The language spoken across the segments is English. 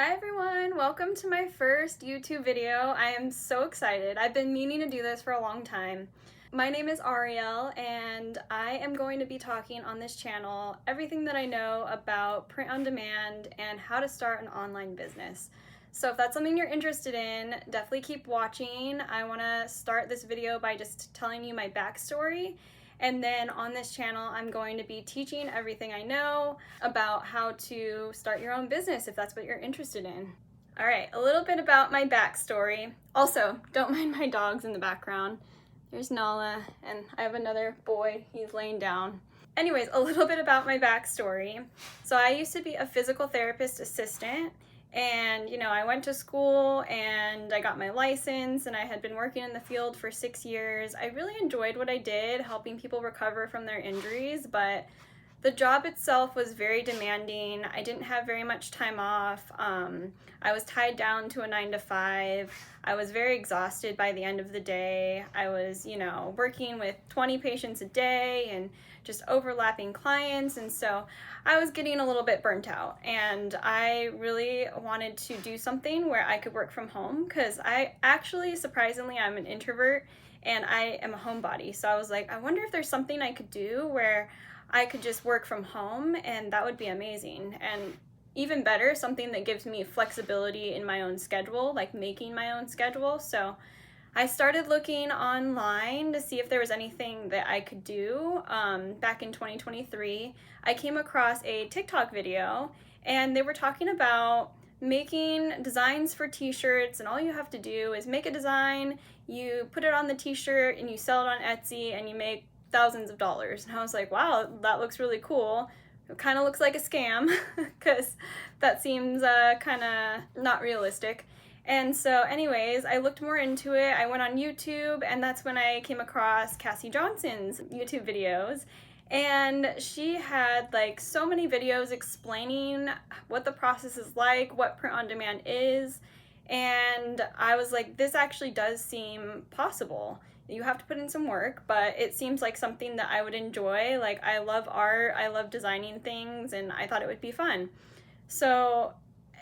Hi everyone, welcome to my first YouTube video. I am so excited. I've been meaning to do this for a long time. My name is Ariel and I am going to be talking on this channel everything that I know about print on demand and how to start an online business. So if that's something you're interested in, definitely keep watching. I want to start this video by just telling you my backstory. And then on this channel, I'm going to be teaching everything I know about how to start your own business if that's what you're interested in. All right, a little bit about my backstory. Also, don't mind my dogs in the background. There's Nala, and I have another boy, he's laying down. Anyways, a little bit about my backstory. So I used to be a physical therapist assistant, and I went to school and I got my license and I had been working in the field for 6 years. I really enjoyed what I did, helping people recover from their injuries, but the job itself was very demanding. I didn't have very much time off. I was tied down to a 9-to-5. I was very exhausted by the end of the day. I was, working with 20 patients a day and just overlapping clients, and so I was getting a little bit burnt out, and I really wanted to do something where I could work from home because I actually, surprisingly, I'm an introvert and I am a homebody. So I was like, I wonder if there's something I could do where I could just work from home, and that would be amazing. And even better, something that gives me flexibility in my own schedule, like making my own schedule. So I started looking online to see if there was anything that I could do. Back in 2023, I came across a TikTok video, and they were talking about making designs for t-shirts, and all you have to do is make a design, you put it on the t-shirt, and you sell it on Etsy, and you make thousands of dollars. And I was like, wow, that looks really cool. It kind of looks like a scam because that seems kind of not realistic. And so anyways, I looked more into it. I went on YouTube, and that's when I came across Cassiy Johnson's YouTube videos. And she had like so many videos explaining what the process is like, what print on demand is. And I was like, this actually does seem possible. You have to put in some work, but it seems like something that I would enjoy. Like, I love art, I love designing things, and I thought it would be fun. So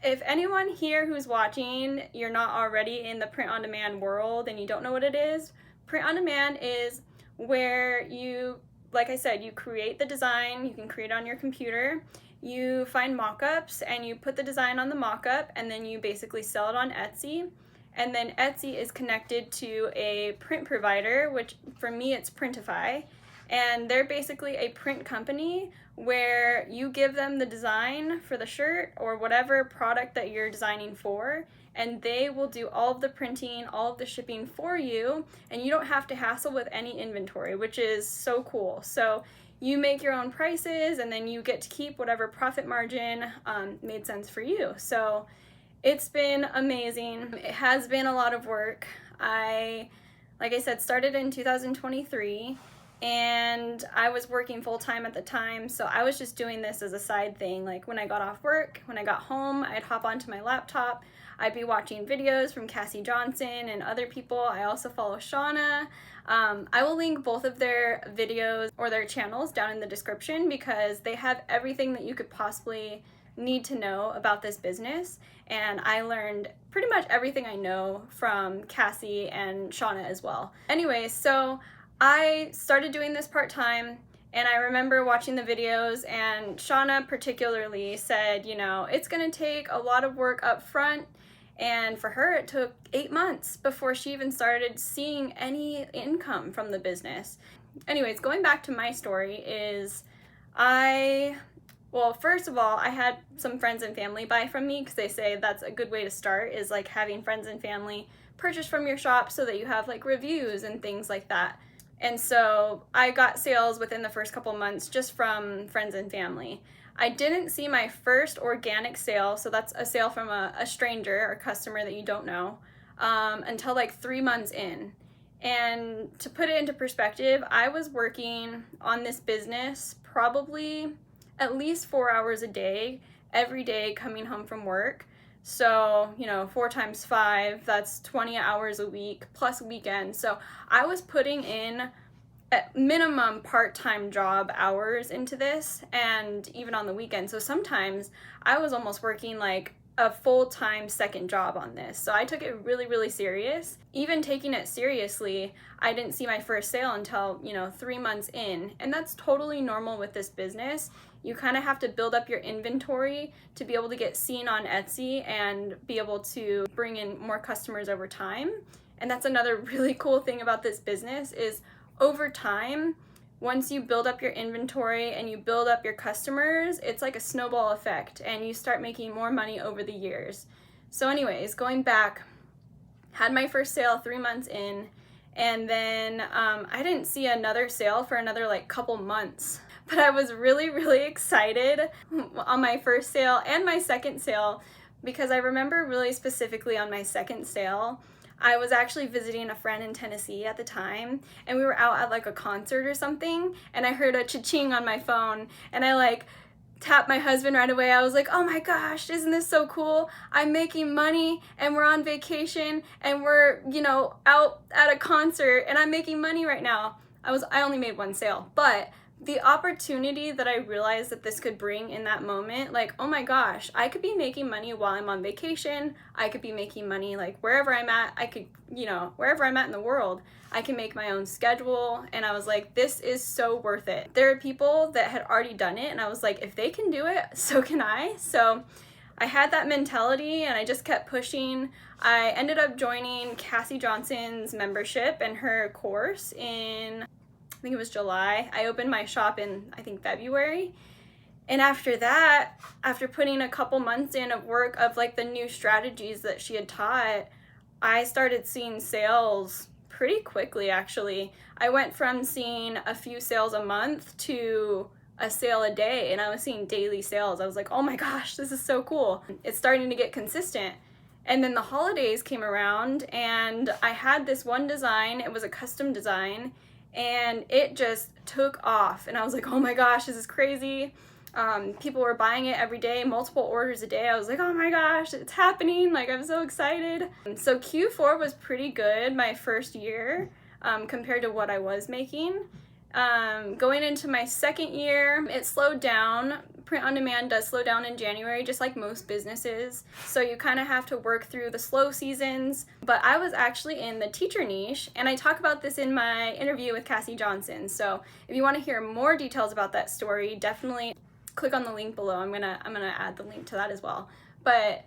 if anyone here who's watching, you're not already in the print on demand world and you don't know what it is, print on demand is where you, like I said, you create the design, you can create it on your computer, you find mock-ups and you put the design on the mock-up, and then you basically sell it on Etsy. And then Etsy is connected to a print provider, which for me it's Printify. And they're basically a print company where you give them the design for the shirt or whatever product that you're designing for, and they will do all of the printing, all of the shipping for you, and you don't have to hassle with any inventory, which is so cool. So you make your own prices, and then you get to keep whatever profit margin made sense for you. So it's been amazing. It has been a lot of work. Like I said, started in 2023, and I was working full-time at the time, so I was just doing this as a side thing. Like when I got off work, when I got home, I'd hop onto my laptop, I'd be watching videos from Cassiy Johnson and other people. I also follow Shawna. I will link both of their videos or their channels down in the description because they have everything that you could possibly need to know about this business, and I learned pretty much everything I know from Cassiy and Shawna as well. Anyway, so I started doing this part-time, and I remember watching the videos, and Shawna particularly said, it's gonna take a lot of work up front, and for her it took 8 months before she even started seeing any income from the business. Anyways, going back to my story is well, first of all, I had some friends and family buy from me because they say that's a good way to start, is like having friends and family purchase from your shop so that you have like reviews and things like that. And so I got sales within the first couple months just from friends and family. I didn't see my first organic sale, so that's a sale from a stranger or customer that you don't know, until like 3 months in. And to put it into perspective, I was working on this business probably at least 4 hours a day, every day coming home from work. So, 4 times 5, that's 20 hours a week plus weekends. So I was putting in at minimum part-time job hours into this, and even on the weekend. So sometimes I was almost working like a full-time second job on this. So I took it really, really serious. Even taking it seriously, I didn't see my first sale until, 3 months in. And that's totally normal with this business. You kind of have to build up your inventory to be able to get seen on Etsy and be able to bring in more customers over time. And that's another really cool thing about this business is over time, once you build up your inventory and you build up your customers, it's like a snowball effect and you start making more money over the years. So anyways, going back, had my first sale 3 months in, and then I didn't see another sale for another like couple months. But I was really, really excited on my first sale and my second sale because I remember really specifically on my second sale, I was actually visiting a friend in Tennessee at the time, and we were out at like a concert or something, and I heard a cha-ching on my phone, and I like tapped my husband right away. I was like, oh my gosh, isn't this so cool? I'm making money, and we're on vacation, and we're, out at a concert, and I'm making money right now. I only made one sale, but the opportunity that I realized that this could bring in that moment, like, oh my gosh, I could be making money while I'm on vacation. I could be making money like wherever I'm at. I could, wherever I'm at in the world, I can make my own schedule. And I was like, this is so worth it. There are people that had already done it, and I was like, if they can do it, so can I. So I had that mentality and I just kept pushing. I ended up joining Cassiy Johnson's membership and her course in, I think it was July. I opened my shop in, I think, February. And after that, after putting a couple months in of work of like the new strategies that she had taught, I started seeing sales pretty quickly, actually. I went from seeing a few sales a month to a sale a day, and I was seeing daily sales. I was like, oh my gosh, this is so cool. It's starting to get consistent. And then the holidays came around, and I had this one design. It was a custom design, and it just took off. And I was like, oh my gosh, this is crazy. People were buying it every day, multiple orders a day. I was like, oh my gosh, it's happening. Like, I'm so excited. So Q4 was pretty good my first year compared to what I was making. Going into my second year, it slowed down. Print on demand does slow down in January, just like most businesses. So you kind of have to work through the slow seasons. But I was actually in the teacher niche, and I talk about this in my interview with Cassiy Johnson. So if you want to hear more details about that story, definitely click on the link below. I'm gonna add the link to that as well. But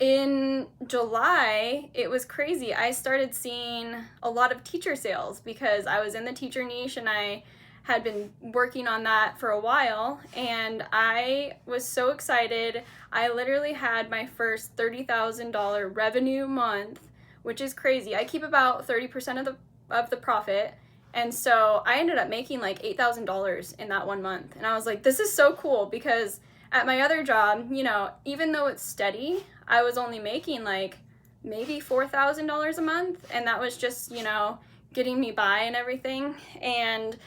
in July, it was crazy. I started seeing a lot of teacher sales because I was in the teacher niche and I had been working on that for a while, and I was so excited. I literally had my first $30,000 revenue month, which is crazy. I keep about 30% of the profit, and so I ended up making like $8,000 in that 1 month. And I was like, this is so cool, because at my other job, even though it's steady, I was only making like maybe $4,000 a month, and that was just, getting me by and everything. And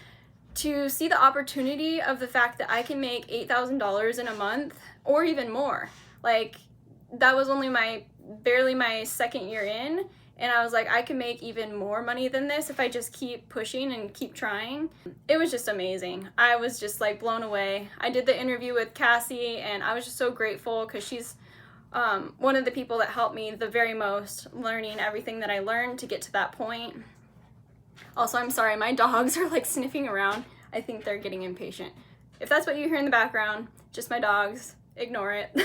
to see the opportunity of the fact that I can make $8,000 in a month or even more, like, that was only barely my second year in, and I was like, I can make even more money than this if I just keep pushing and keep trying. It was just amazing. I was just like blown away. I did the interview with Cassiy, and I was just so grateful because she's one of the people that helped me the very most, learning everything that I learned to get to that point. Also, I'm sorry, my dogs are like sniffing around. I think they're getting impatient. If that's what you hear in the background, just my dogs, ignore it.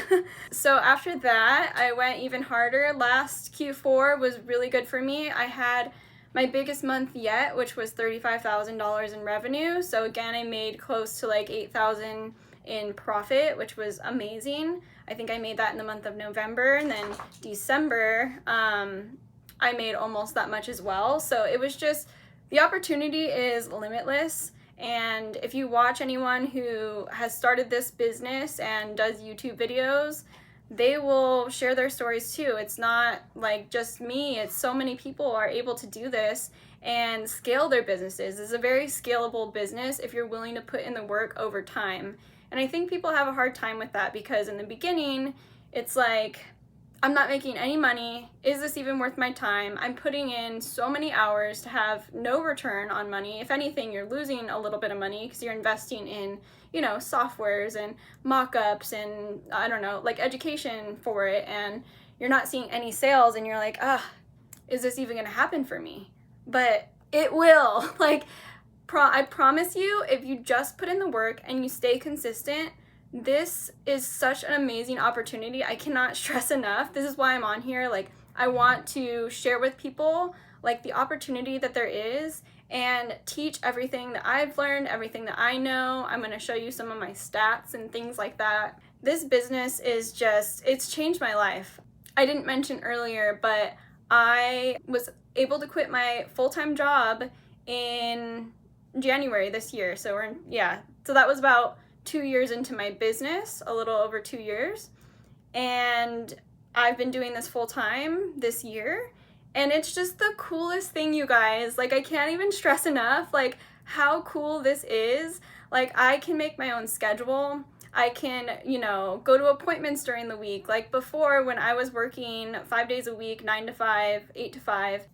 So after that, I went even harder. Last Q4 was really good for me. I had my biggest month yet, which was $35,000 in revenue. So again, I made close to like $8,000 in profit, which was amazing. I think I made that in the month of November, and then December, I made almost that much as well. So it was just, the opportunity is limitless. And if you watch anyone who has started this business and does YouTube videos, they will share their stories too. It's not like just me, it's so many people are able to do this and scale their businesses. It's a very scalable business if you're willing to put in the work over time. And I think people have a hard time with that because in the beginning, it's like, I'm not making any money. Is this even worth my time? I'm putting in so many hours to have no return on money. If anything, you're losing a little bit of money because you're investing in, you know, softwares and mock-ups and, I don't know, like education for it, and you're not seeing any sales, and you're like, is this even gonna happen for me? But it will. Like, I promise you, if you just put in the work and you stay consistent, this is such an amazing opportunity. I cannot stress enough. This is why I'm on here. Like, I want to share with people like the opportunity that there is and teach everything that I've learned, everything that I know. I'm going to show you some of my stats and things like that. This business is just, it's changed my life. I didn't mention earlier, but I was able to quit my full-time job in January this year. So so that was about 2 years into my business, a little over 2 years, and I've been doing this full time this year, and it's just the coolest thing, you guys. Like, I can't even stress enough like how cool this is. Like, I can make my own schedule. I can, you know, go to appointments during the week. Like before, when I was working 5 days a week, 9 to 5, 8 to 5,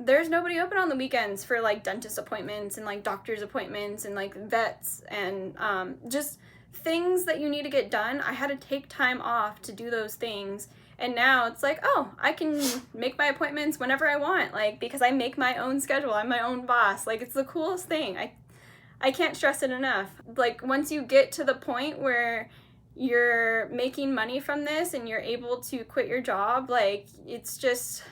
there's nobody open on the weekends for like dentist appointments and like doctor's appointments and like vets and just things that you need to get done. I had to take time off to do those things. And now it's like, oh, I can make my appointments whenever I want, like, because I make my own schedule. I'm my own boss. Like, it's the coolest thing. I can't stress it enough. Like, once you get to the point where you're making money from this and you're able to quit your job, like, it's just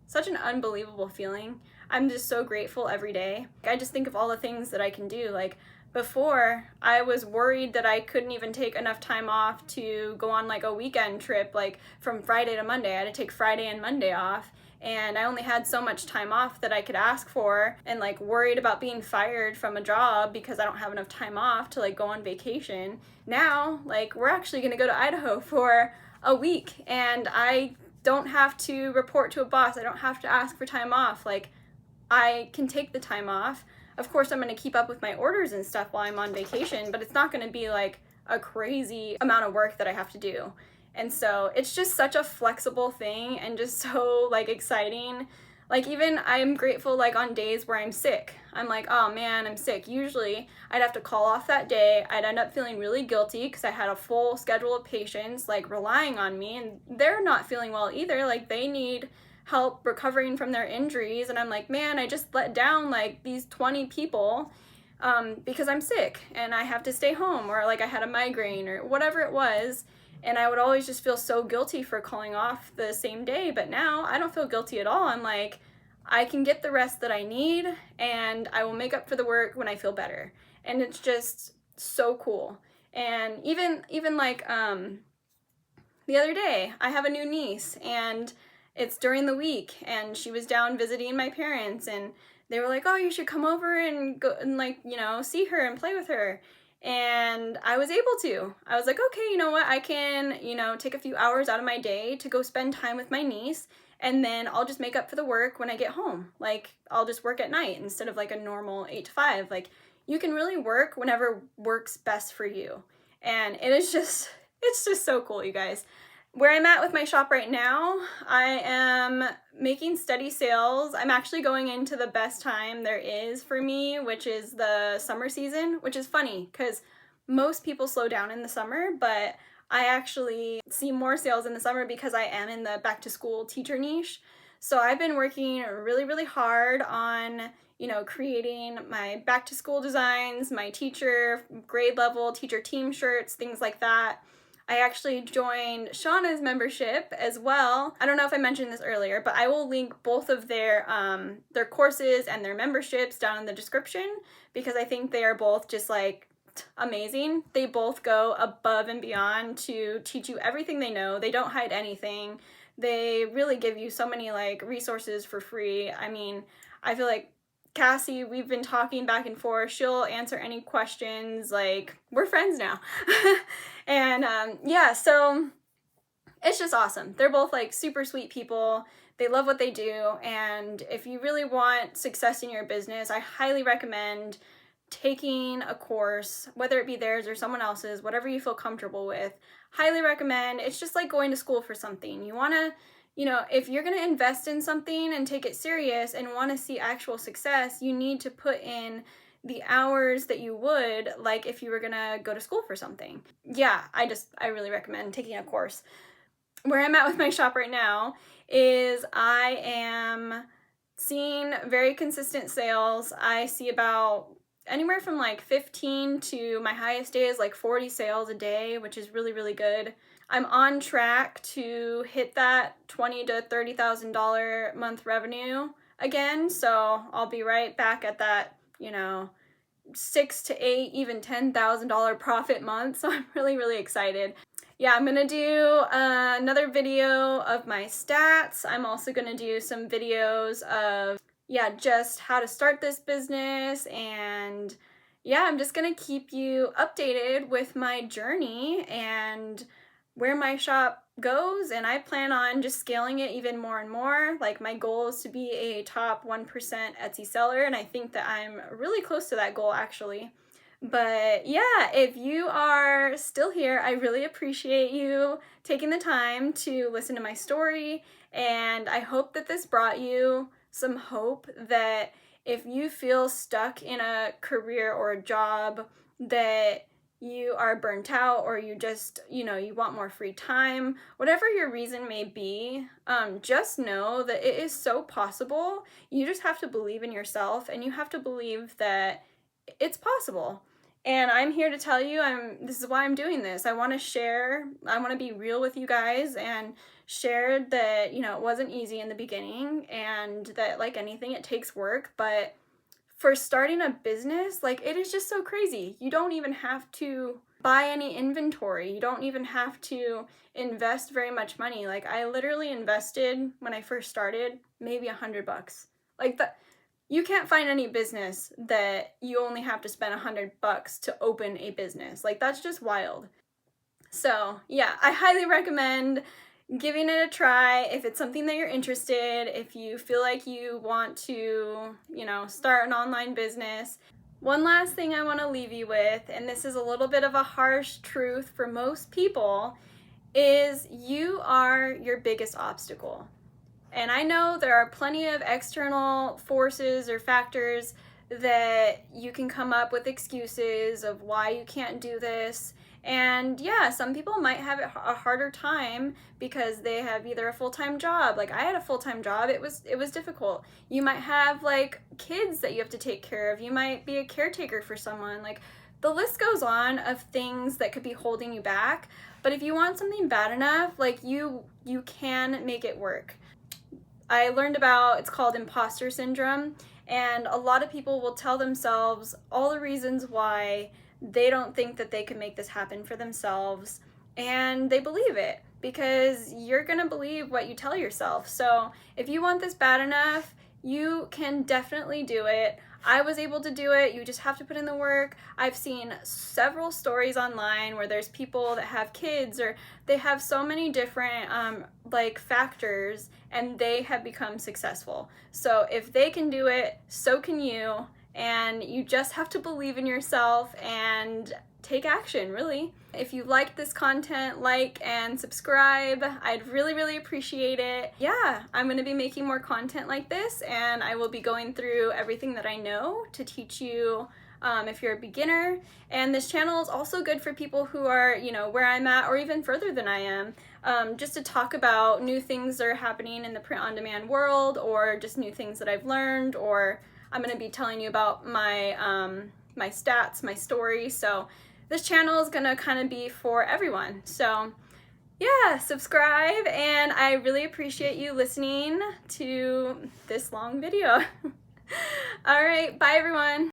such an unbelievable feeling. I'm just so grateful every day. I just think of all the things that I can do. Like, before, I was worried that I couldn't even take enough time off to go on like a weekend trip, like from Friday to Monday. I had to take Friday and Monday off, and I only had so much time off that I could ask for, and like worried about being fired from a job because I don't have enough time off to like go on vacation. Now, like, we're actually gonna go to Idaho for a week, and I don't have to report to a boss. I don't have to ask for time off. Like, I can take the time off. Of course, I'm going to keep up with my orders and stuff while I'm on vacation, but it's not going to be like a crazy amount of work that I have to do. And so it's just such a flexible thing and just so like exciting. Like, even I'm grateful like on days where I'm sick. I'm like, oh man, I'm sick. Usually I'd have to call off that day. I'd end up feeling really guilty because I had a full schedule of patients like relying on me, and they're not feeling well either. Like, they need help recovering from their injuries, and I'm like, man, I just let down like these 20 people because I'm sick and I have to stay home, or like I had a migraine or whatever it was. And I would always just feel so guilty for calling off the same day. But now I don't feel guilty at all. I'm like, I can get the rest that I need, and I will make up for the work when I feel better. And it's just so cool. And even like the other day, I have a new niece, and it's during the week, and she was down visiting my parents, and they were like, oh, you should come over and go and like, you know, see her and play with her. And I was able to. I was like, okay, you know what? I can, you know, take a few hours out of my day to go spend time with my niece, and then I'll just make up for the work when I get home. Like, I'll just work at night instead of like a normal 8 to 5. Like, you can really work whenever works best for you. And it's just so cool, you guys. Where I'm at with my shop right now, I am making steady sales. I'm actually going into the best time there is for me, which is the summer season, which is funny because most people slow down in the summer, but I actually see more sales in the summer because I am in the back to school teacher niche. So I've been working really, really hard on, you know, creating my back to school designs, my teacher grade level teacher team shirts, things like that. I actually joined Shawna's membership as well. I don't know if I mentioned this earlier, but I will link both of their courses and their memberships down in the description because I think they are both just like amazing. They both go above and beyond to teach you everything they know. They don't hide anything. They really give you so many like resources for free. I mean, I feel like Cassiy, we've been talking back and forth. She'll answer any questions. Like, we're friends now. And yeah, so it's just awesome. They're both like super sweet people. They love what they do. And if you really want success in your business, I highly recommend taking a course, whether it be theirs or someone else's, whatever you feel comfortable with. highly recommend. It's just like going to school for something. You want to, if you're going to invest in something and take it serious and want to see actual success, you need to put in the hours that you would like if you were going to go to school for something. Yeah, I really recommend taking a course. Where I'm at with my shop right now is I am seeing very consistent sales. I see about anywhere from like 15 to my highest day is like 40 sales a day, which is really, really good. I'm on track to hit that $20,000 to $30,000 month revenue again, so I'll be right back at that, $6,000 to $8,000, even $10,000 profit month. So I'm really, really excited. Yeah, I'm gonna do another video of my stats. I'm also gonna do some videos of, just how to start this business, and I'm just gonna keep you updated with my journey and where my shop goes, and I plan on just scaling it even more and more. Like, my goal is to be a top 1% Etsy seller, and I think that I'm really close to that goal actually. But yeah, if you are still here, I really appreciate you taking the time to listen to my story, and I hope that this brought you some hope that if you feel stuck in a career or a job, that you are burnt out, or you just, you want more free time, whatever your reason may be, just know that it is so possible. You just have to believe in yourself, and you have to believe that it's possible. And I'm here to tell you, this is why I'm doing this. I want to share, I want to be real with you guys and share that, it wasn't easy in the beginning, and that, like anything, it takes work. But for starting a business, like, it is just so crazy. You don't even have to buy any inventory. You don't even have to invest very much money. Like, I literally invested, when I first started, maybe $100. Like, that. You can't find any business that you only have to spend $100 to open a business. Like, that's just wild. So yeah, I highly recommend giving it a try if it's something that you're interested, if you feel like you want to, start an online business. One last thing I want to leave you with, and this is a little bit of a harsh truth for most people, is you are your biggest obstacle. And I know there are plenty of external forces or factors that you can come up with excuses of why you can't do this. And yeah, some people might have a harder time because they have either a full-time job. Like, I had a full-time job. It was difficult. You might have like kids that you have to take care of. You might be a caretaker for someone. Like, the list goes on of things that could be holding you back. But if you want something bad enough, like, you can make it work. I learned about, it's called imposter syndrome, and a lot of people will tell themselves all the reasons why they don't think that they can make this happen for themselves, and they believe it because you're gonna believe what you tell yourself. So if you want this bad enough, you can definitely do it. I was able to do it. You just have to put in the work. I've seen several stories online where there's people that have kids, or they have so many different factors, and they have become successful. So if they can do it, so can you. And you just have to believe in yourself and take action, really. If you liked this content, like and subscribe. I'd really, really appreciate it. Yeah, I'm gonna be making more content like this, and I will be going through everything that I know to teach you if you're a beginner. And this channel is also good for people who are, where I'm at or even further than I am, just to talk about new things that are happening in the print-on-demand world, or just new things that I've learned, or I'm gonna be telling you about my, my stats, my story. So this channel is gonna kind of be for everyone. So yeah, subscribe, and I really appreciate you listening to this long video. All right, bye everyone.